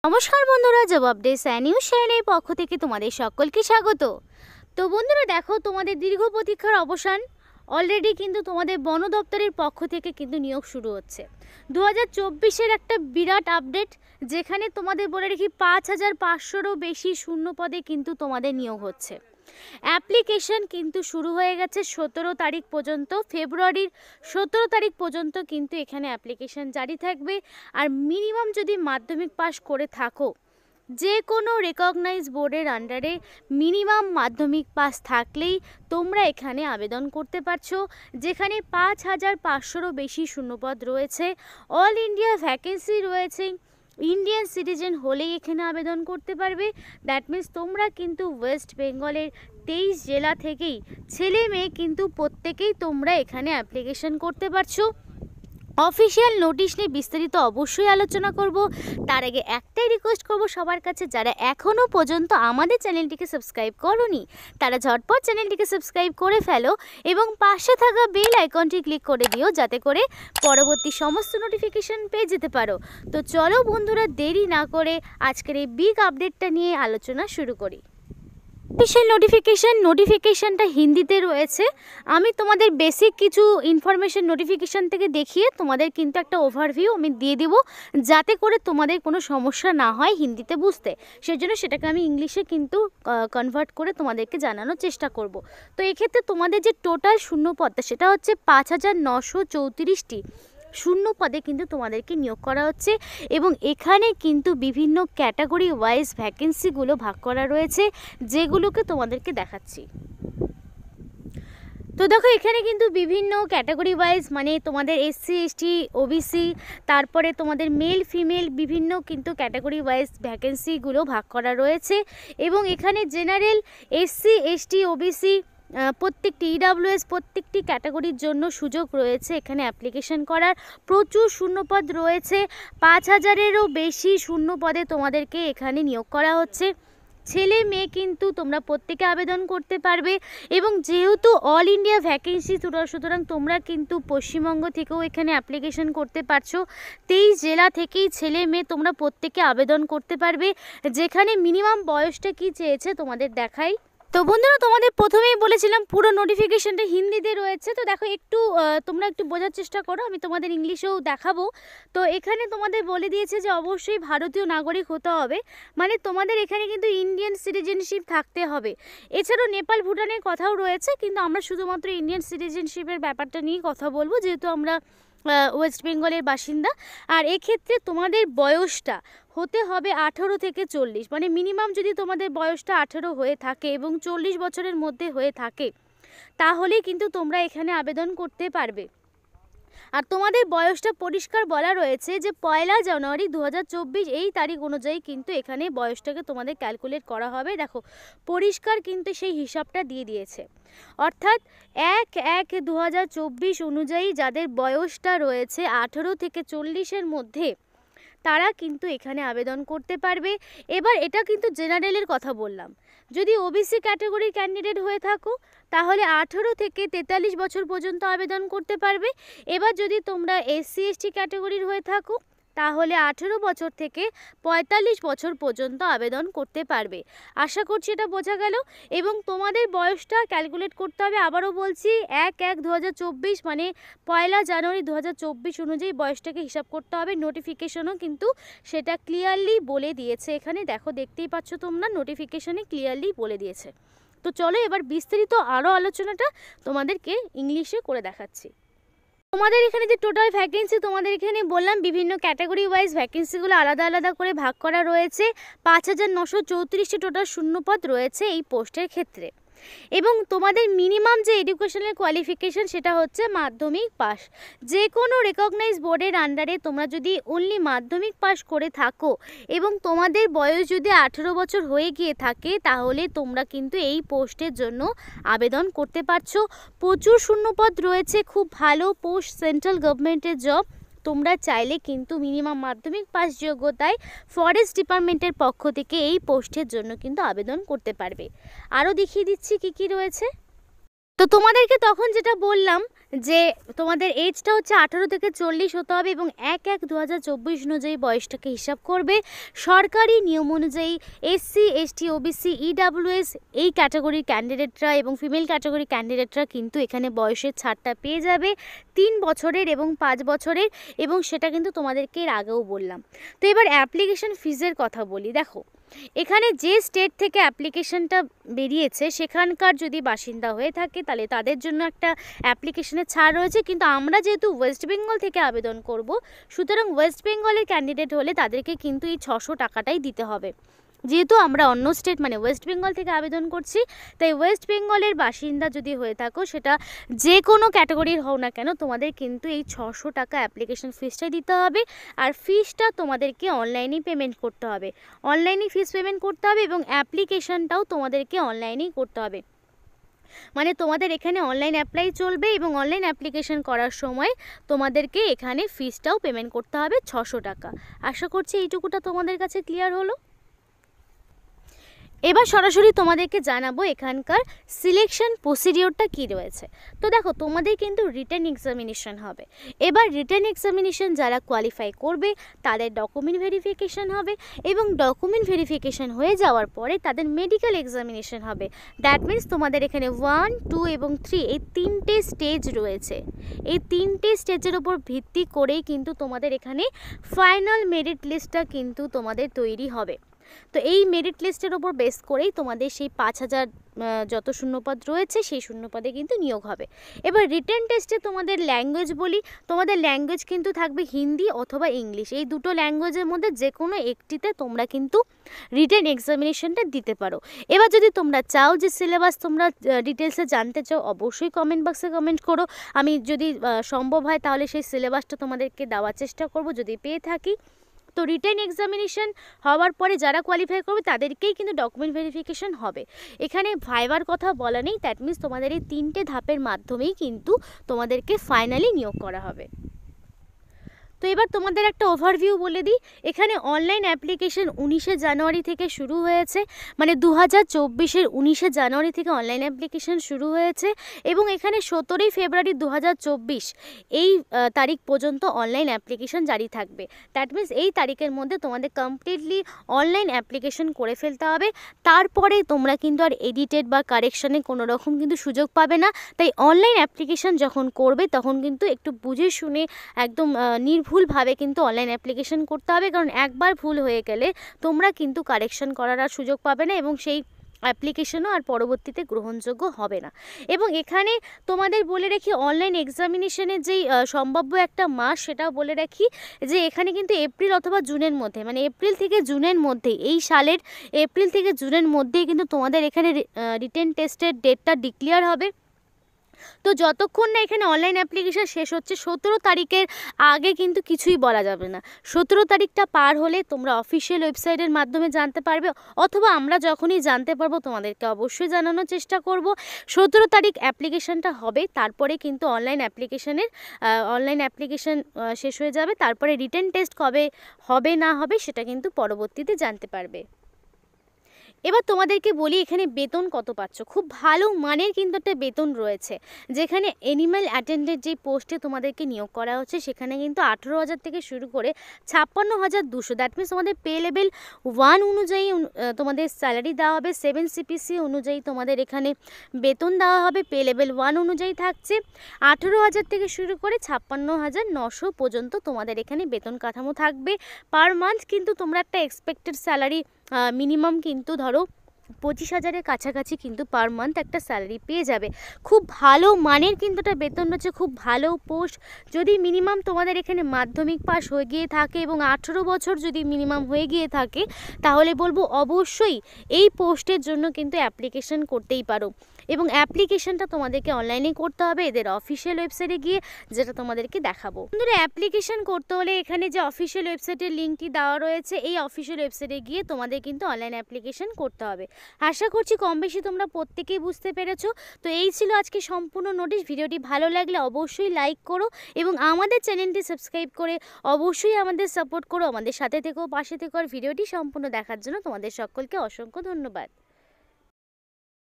নমস্কার বন্ধুরা, জবাব ডেস নিউজ চ্যানেলের পক্ষ থেকে তোমাদের সকলকে স্বাগত। তো বন্ধুরা দেখো, তোমাদের দীর্ঘ প্রতীক্ষার অবসান অলরেডি কিন্তু তোমাদের বন দপ্তরের পক্ষ থেকে কিন্তু নিয়োগ শুরু হচ্ছে। 2024-এর একটা বিরাট আপডেট, যেখানে তোমাদের বলে রাখি 5500-রও বেশি শূন্য পদে কিন্তু তোমাদের নিয়োগ হচ্ছে। অ্যাপ্লিকেশন কিন্তু শুরু হয়ে গেছে 17 তারিখ পর্যন্ত, ফেব্রুয়ারির 17 তারিখ পর্যন্ত কিন্তু এখানে অ্যাপ্লিকেশন জারি থাকবে। আর মিনিমাম যদি মাধ্যমিক পাস করে থাকো, যে কোনো রেকগনাইজ বোর্ডের আন্ডারে মিনিমাম মাধ্যমিক পাস থাকলেই তোমরা এখানে আবেদন করতে পারছো, যেখানে 5500-রও বেশি শূন্যপদ রয়েছে। অল ইন্ডিয়া ভ্যাকেন্সি রয়েছে। ইন্ডিয়ান সিটিজেন হলেই এখানে আবেদন করতে পারবে। দ্যাট মিন্স তোমরা কিন্তু ওয়েস্ট বেঙ্গলের 23 জেলা থেকেই ছেলে মেয়ে কিন্তু প্রত্যেকেই তোমরা এখানে অ্যাপ্লিকেশন করতে পারছো। অফিসিয়াল নোটিশ নিয়ে বিস্তারিত অবশ্যই আলোচনা করব। তার আগে একটাই রিকোয়েস্ট করব সবার কাছে, যারা এখনও পর্যন্ত আমাদের চ্যানেলটিকে সাবস্ক্রাইব করোনি তারা ঝটপট চ্যানেলটিকে সাবস্ক্রাইব করে ফেলো এবং পাশে থাকা বেল আইকনটি ক্লিক করে দিও, যাতে করে পরবর্তী সমস্ত নোটিফিকেশন পেয়ে যেতে পারো। তো চলো বন্ধুরা, দেরি না করে আজকের এই বিগ আপডেটটা নিয়ে আলোচনা শুরু করি। অফিসিয়াল নোটিফিকেশনটা হিন্দিতে রয়েছে। আমি তোমাদের বেসিক কিছু ইনফরমেশন নোটিফিকেশন থেকে দেখিয়ে তোমাদের কিন্তু একটা ওভারভিউ আমি দিয়ে দিব, যাতে করে তোমাদের কোনো সমস্যা না হয় হিন্দিতে বুঝতে। সেজন্য সেটাকে আমি ইংলিশে কিন্তু কনভার্ট করে তোমাদেরকে জানানোর চেষ্টা করব। তো এক্ষেত্রে তোমাদের যে টোটাল শূন্যপদটা, সেটা হচ্ছে 5934টি শূন্য পদে কিন্তু তোমাদেরকে নিয়োগ করা হচ্ছে। এবং এখানে কিন্তু বিভিন্ন ক্যাটাগরি ওয়াইজ ভ্যাকেন্সিগুলো ভাগ করা রয়েছে, যেগুলোকে তোমাদেরকে দেখাচ্ছি। তো দেখো, এখানে কিন্তু বিভিন্ন ক্যাটাগরি ওয়াইজ, মানে তোমাদের SC ST OBC, তারপরে তোমাদের মেল ফিমেল বিভিন্ন কিন্তু ক্যাটাগরি ওয়াইজ ভ্যাকেন্সিগুলো ভাগ করা রয়েছে। এবং এখানে জেনারেল, SC ST OBC প্রত্যেকটি EWS প্রত্যেকটি ক্যাটাগরির জন্য সুযোগ রয়েছে এখানে অ্যাপ্লিকেশন করার। প্রচুর শূন্যপদ রয়েছে, 5000-এরও বেশি শূন্য পদে তোমাদেরকে এখানে নিয়োগ করা হচ্ছে। ছেলে মেয়ে কিন্তু তোমরা প্রত্যেকে আবেদন করতে পারবে। এবং যেহেতু অল ইন্ডিয়া ভ্যাকেন্সি, সুতরাং তোমরা কিন্তু পশ্চিমবঙ্গ থেকেও এখানে অ্যাপ্লিকেশন করতে পারছো। 23 জেলা থেকেই ছেলে মেয়ে তোমরা প্রত্যেকে আবেদন করতে পারবে। যেখানে মিনিমাম বয়সটা কি চেয়েছে তোমাদের দেখাই। তো বন্ধুরা, তোমাদের প্রথমেই বলেছিলাম পুরো নোটিফিকেশনটা হিন্দিতে রয়েছে। তো দেখো, তোমরা একটু বোঝার চেষ্টা করো, আমি তোমাদের ইংলিশেও দেখাবো। তো এখানে তোমাদের বলে দিয়েছে যে অবশ্যই ভারতীয় নাগরিক হতে হবে, মানে তোমাদের এখানে কিন্তু ইন্ডিয়ান সিটিজেনশিপ থাকতে হবে। এছাড়াও নেপাল ভুটানের কথাও রয়েছে, কিন্তু আমরা শুধুমাত্র ইন্ডিয়ান সিটিজেনশিপের ব্যাপারটা নিয়ে কথা বলবো, যেহেতু আমরা ওয়েস্ট বেঙ্গলের বাসিন্দা। আর এক্ষেত্রে তোমাদের বয়সটা হতে হবে 18 থেকে 40, মানে মিনিমাম যদি তোমাদের বয়সটা 18 হয়ে থাকে এবং 40 বছরের মধ্যে হয়ে থাকে, তাহলেই কিন্তু তোমরা এখানে আবেদন করতে পারবে। আর তোমাদের বয়সটা পরিষ্কার বলা রয়েছে যে 1 জানুয়ারি 2024 এই তারিখ অনুযায়ী কিন্তু এখানে বয়সটাকে তোমাদের ক্যালকুলেট করা হবে। দেখো, পরিষ্কার কিন্তু সেই হিসাবটা দিয়ে দিয়েছে। অর্থাৎ 1/1/2024 অনুযায়ী যাদের বয়সটা রয়েছে 18 থেকে 40-এর মধ্যে, তারা কিন্তু এখানে আবেদন করতে পারবে। এবার এটা কিন্তু জেনারেলের কথা বললাম। যদি OBC ক্যাটাগরির ক্যান্ডিডেট হয়ে থাকো, তাহলে 18 থেকে 43 বছর পর্যন্ত আবেদন করতে পারবে। এবার যদি তোমরা SC ST ক্যাটাগরির হয়ে থাকো, তাহলে 18 বছর থেকে 45 বছর পর্যন্ত আবেদন করতে পারবে। আশা করছি এটা বোঝা গেল। এবং তোমাদের বয়সটা ক্যালকুলেট করতে হবে, আবারও বলছি, 1/1/2024 মানে 1 জানুয়ারি 2024 অনুযায়ী বয়সটাকে হিসাব করতে হবে। নোটিফিকেশনও কিন্তু সেটা ক্লিয়ারলি বলে দিয়েছে। এখানে দেখো, দেখতেই পাচ্ছ তোমরা, নোটিফিকেশনে ক্লিয়ারলি বলে দিয়েছে। তো চলো এবার বিস্তারিত আরও আলোচনাটা তোমাদেরকে ইংলিশে করে দেখাচ্ছি। তোমাদের এখানে যে টোটাল ভ্যাকেন্সি তোমাদের এখানে বললাম, বিভিন্ন ক্যাটাগরি ওয়াইজ ভ্যাকেন্সিগুলো আলাদা আলাদা করে ভাগ করা রয়েছে। 5934টি টোটাল শূন্যপদ রয়েছে এই পোস্টের ক্ষেত্রে। এবং তোমাদের মিনিমাম যে এডুকেশনাল কোয়ালিফিকেশান, সেটা হচ্ছে মাধ্যমিক পাস। যে কোনো রেকগনাইজ বোর্ডের আন্ডারে তোমরা যদি অনলি মাধ্যমিক পাস করে থাকো এবং তোমাদের বয়স যদি 18 বছর হয়ে গিয়ে থাকে, তাহলে তোমরা কিন্তু এই পোস্টের জন্য আবেদন করতে পারছো। প্রচুর শূন্যপদ রয়েছে, খুব ভালো পোস্ট, সেন্ট্রাল গভর্নমেন্টের জব। তোমরা চাইলে কিন্তু মিনিমাম মাধ্যমিক পাস যোগ্যতায় ফরেস্ট ডিপার্টমেন্টের পক্ষ থেকে এই পোস্টের জন্য কিন্তু আবেদন করতে পারবে। আরও দেখিয়ে দিচ্ছি কি কি রয়েছে। তো তোমাদেরকে তখন যেটা বললাম যে তোমাদের এজটা হচ্ছে 18 থেকে 40 হতে হবে এবং 1/1/2024 অনুযায়ী বয়সটাকে হিসাব করবে। সরকারি নিয়ম অনুযায়ী SC ST OBC EWS এই ক্যাটাগরির ক্যান্ডিডেটরা এবং ফিমেল ক্যাটাগরির ক্যান্ডিডেটরা কিন্তু এখানে বয়সের ছাড়টা পেয়ে যাবে 3 বছরের এবং 5 বছরের, এবং সেটা কিন্তু তোমাদেরকে এর আগেও বললাম। তো এবার অ্যাপ্লিকেশন ফিজের কথা বলি। দেখো এখানে যে স্টেট থেকে অ্যাপ্লিকেশনটা বেরিয়েছে সেখানকার যদি বাসিন্দা হয়ে থাকে তাহলে তাদের জন্য একটা অ্যাপ্লিকেশনের ছাড় রয়েছে, কিন্তু আমরা যেহেতু ওয়েস্ট বেঙ্গল থেকে আবেদন করব সুতরাং ওয়েস্ট বেঙ্গলের ক্যান্ডিডেট হলে তাদেরকে কিন্তু এই 600 টাকাটাই দিতে হবে। যেহেতু আমরা অন্য স্টেট মানে ওয়েস্ট বেঙ্গল থেকে আবেদন করছি, তাই ওয়েস্ট বেঙ্গলের বাসিন্দা যদি হয়ে থাকো সেটা যে কোনো ক্যাটাগরির হও না কেন তোমাদের কিন্তু এই 600 টাকা অ্যাপ্লিকেশন ফিসটাই দিতে হবে। আর ফিসটা তোমাদেরকে অনলাইনেই পেমেন্ট করতে হবে, অনলাইনেই ফিস পেমেন্ট করতে হবে এবং অ্যাপ্লিকেশনটাও তোমাদেরকে অনলাইনেই করতে হবে। মানে তোমাদের এখানে অনলাইন অ্যাপ্লাই চলবে এবং অনলাইন অ্যাপ্লিকেশন করার সময় তোমাদেরকে এখানে ফিসটাও পেমেন্ট করতে হবে 600 টাকা। আশা করছি এইটুকুটা তোমাদের কাছে ক্লিয়ার হলো। এবার সরাসরি তোমাদেরকে জানাবো এখানকার সিলেকশন প্রসিডিওরটা কী রয়েছে। তো দেখো তোমাদের কিন্তু রিটেন এক্সামিনেশন হবে। এবার রিটেন এক্সামিনেশন যারা কোয়ালিফাই করবে তাদের ডকুমেন্ট ভেরিফিকেশন হবে এবং ডকুমেন্ট ভেরিফিকেশন হয়ে যাওয়ার পরে তাদের মেডিকেল এক্সামিনেশন হবে। দ্যাট মিনস তোমাদের এখানে 1, 2 এবং 3 এই 3টে স্টেজ রয়েছে। এই 3টে স্টেজের উপর ভিত্তি করেই কিন্তু তোমাদের এখানে ফাইনাল মেরিট লিস্টটা কিন্তু তোমাদের তৈরি হবে। তো এই মেরিট লিস্টের ওপর বেস করেই তোমাদের সেই 5000 যত শূন্যপদ রয়েছে সেই শূন্যপদে কিন্তু নিয়োগ হবে। এবার রিটেন টেস্টে তোমাদের ল্যাঙ্গুয়েজ বলি, তোমাদের ল্যাঙ্গুয়েজ কিন্তু থাকবে হিন্দি অথবা ইংলিশ, এই দুটো ল্যাঙ্গুয়েজের মধ্যে যে কোনো একটিতে তোমরা কিন্তু রিটেন এক্সামিনেশনটা দিতে পারো। এবার যদি তোমরা চাও যে সিলেবাস তোমরা ডিটেলসে জানতে চাও অবশ্যই কমেন্ট বক্সে কমেন্ট করো, আমি যদি সম্ভব হয় তাহলে সেই সিলেবাসটা তোমাদেরকে দেওয়ার চেষ্টা করব যদি পেয়ে থাকি। তো রিটেন এক্সামিনেশন হওয়ার পরে যারা কোয়ালিফাই করবে তাদেরকেই কিন্তু ডকুমেন্ট ভেরিফিকেশন হবে। এখানে ভাইবার কথা বলা নেই, দ্যাট মিনস তোমাদের এই 3টে ধাপের মাধ্যমেই কিন্তু তোমাদেরকে ফাইনালি নিয়োগ করা হবে। তো এবার তোমাদের একটা ওভারভিউ বলে দিই। এখানে অনলাইন অ্যাপ্লিকেশন 19শে জানুয়ারি থেকে শুরু হয়েছে, মানে 2024-এর 19শে জানুয়ারি থেকে অনলাইন অ্যাপ্লিকেশন শুরু হয়েছে এবং এখানে 17ই ফেব্রুয়ারি 2024 এই তারিখ পর্যন্ত অনলাইন অ্যাপ্লিকেশন জারি থাকবে। দ্যাট মিনস এই তারিখের মধ্যে তোমাদের কমপ্লিটলি অনলাইন অ্যাপ্লিকেশন করে ফেলতে হবে, তারপরে তোমরা কিন্তু আর এডিটেড বা কারেকশানে কোনো রকম কিন্তু সুযোগ পাবে না। তাই অনলাইন অ্যাপ্লিকেশন যখন করবে তখন কিন্তু একটু বুঝে শুনে একদম ভুলভাবে কিন্তু অনলাইন অ্যাপ্লিকেশন করতে হবে, কারণ একবার ভুল হয়ে গেলে তোমরা কিন্তু কারেকশন করার আর সুযোগ পাবে না এবং সেই অ্যাপ্লিকেশনও আর পরবর্তীতে গ্রহণযোগ্য হবে না। এবং এখানে তোমাদের বলে রাখি অনলাইন এক্সামিনেশনের যেই সম্ভাব্য একটা মাস সেটাও বলে রাখি যে এখানে কিন্তু এপ্রিল অথবা জুনের মধ্যে, মানে এপ্রিল থেকে জুনের মধ্যে, এই সালের এপ্রিল থেকে জুনের মধ্যেই কিন্তু তোমাদের এখানে রিটেন টেস্টের ডেটটা ডিক্লেয়ার হবে। তো যতক্ষণ না এখানে অনলাইন অ্যাপ্লিকেশন শেষ হচ্ছে 17 তারিখের আগে কিন্তু কিছুই বলা যাবে না। 17 তারিখটা পার হলে তোমরা অফিসিয়াল ওয়েবসাইটের মাধ্যমে জানতে পারবে, অথবা আমরা যখনই জানতে পারবো তোমাদেরকে অবশ্যই জানানোর চেষ্টা করব। 17 তারিখ অ্যাপ্লিকেশনটা হবে, তারপরে কিন্তু অনলাইন অ্যাপ্লিকেশন শেষ হয়ে যাবে, তারপরে রিটেন টেস্ট কবে হবে না হবে সেটা কিন্তু পরবর্তীতে জানতে পারবে। এবার তোমাদেরকে বলি এখানে বেতন কত পাচ্ছ। খুব ভালো মানের কিন্তু একটা বেতন রয়েছে, যেখানে অ্যানিম্যাল অ্যাটেন্ডেন্ট যে পোস্টে তোমাদেরকে নিয়োগ করা হচ্ছে সেখানে কিন্তু 18,000 থেকে শুরু করে 56,200, দ্যাট মিনস তোমাদের পে লেভেল 1 অনুযায়ী তোমাদের স্যালারি দেওয়া হবে। 7 CPC অনুযায়ী তোমাদের এখানে বেতন দেওয়া হবে, পে লেভেল 1 অনুযায়ী থাকছে। 18,000 থেকে শুরু করে 56,900 পর্যন্ত তোমাদের এখানে বেতন কাঠামো থাকবে পার মান্থ। কিন্তু তোমরা একটা এক্সপেক্টেড স্যালারি মিনিমাম কিন্তু ধরো 25,000-এর কাছাকাছি কিন্তু পার মান্থ একটা স্যালারি পেয়ে যাবে। খুব ভালো মানের কিন্তু একটা বেতন রয়েছে, খুব ভালো পোস্ট। যদি মিনিমাম তোমাদের এখানে মাধ্যমিক পাস হয়ে গিয়ে থাকে এবং 18 বছর যদি মিনিমাম হয়ে গিয়ে থাকে তাহলে বলবো অবশ্যই এই পোস্টের জন্য কিন্তু অ্যাপ্লিকেশন করতেই পারো। এবং অ্যাপ্লিকেশনটা তোমাদেরকে অনলাইনে করতে হবে এদের অফিসিয়াল ওয়েবসাইটে গিয়ে, যেটা তোমাদেরকে দেখাবো। বন্ধুরা অ্যাপ্লিকেশন করতে হলে এখানে যে অফিসিয়াল ওয়েবসাইটের লিঙ্কটি দেওয়া রয়েছে এই অফিসিয়াল ওয়েবসাইটে গিয়ে তোমাদের কিন্তু অনলাইন অ্যাপ্লিকেশন করতে হবে। আশা করছি কম বেশি তোমরা প্রত্যেকেই বুঝতে পেরেছো। তো এই ছিল আজকে সম্পূর্ণ নোটিশ। ভিডিওটি ভালো লাগলে অবশ্যই লাইক করো এবং আমাদের চ্যানেলটি সাবস্ক্রাইব করে অবশ্যই আমাদের সাপোর্ট করো, আমাদের সাথে থেকো, পাশে থেকো। আর ভিডিওটি সম্পূর্ণ দেখার জন্য তোমাদের সকলকে অসংখ্য ধন্যবাদ।